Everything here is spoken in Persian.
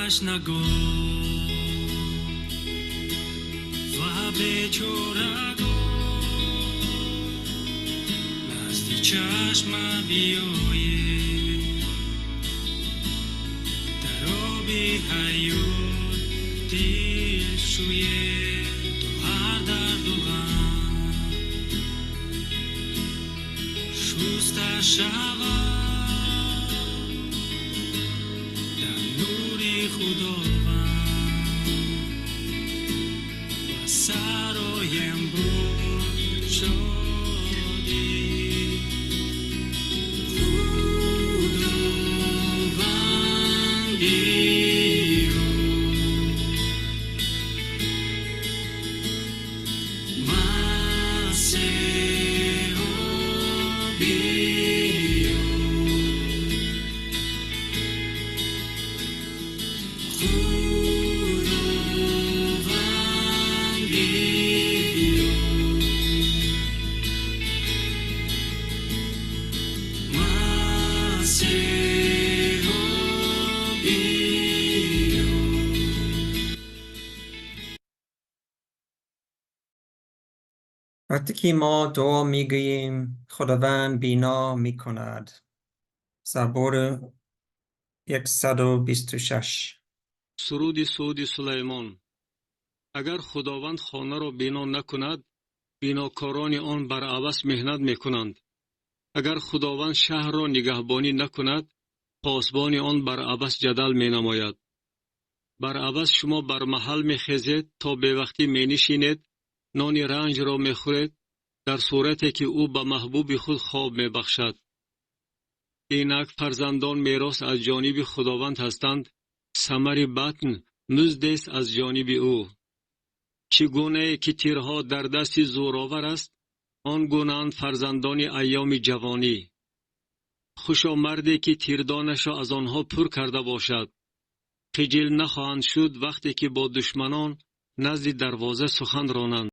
تشنگان و بیچارگان نزد چشم بیایید، در آب حیات دل شوید تو هر درد و غم شسته شود در نور خداوند و سرایم بود شادی. وقتی که ما دعا میگوییم خداوند بینا میکند. زبور 126. سرود سلیمان. اگر خداوند خانه را بنا نکند، بیناکاران آن بر عوض مهنت میکنند. اگر خداوند شهر را نگهبانی نکند، پاسبان آن بر عوض جدل مینماید. بر عوض شما بر محل میخیزید تا به وقتی مینشینید، نان رنج را میخورید، در صورتی که او به محبوب خود خواب میبخشد. اینک فرزندان میراث از جانب خداوند هستند، ثمر بطن مزد است از جانب او. چگونه که تیرها در دست زورآور است، آن گونه‌اند فرزندان ایام جوانی. خوشا مردی که تیردانش را از آنها پر کرده باشد. خجل نخواهند شد وقتی که با دشمنان نزد دروازه سخن رانند.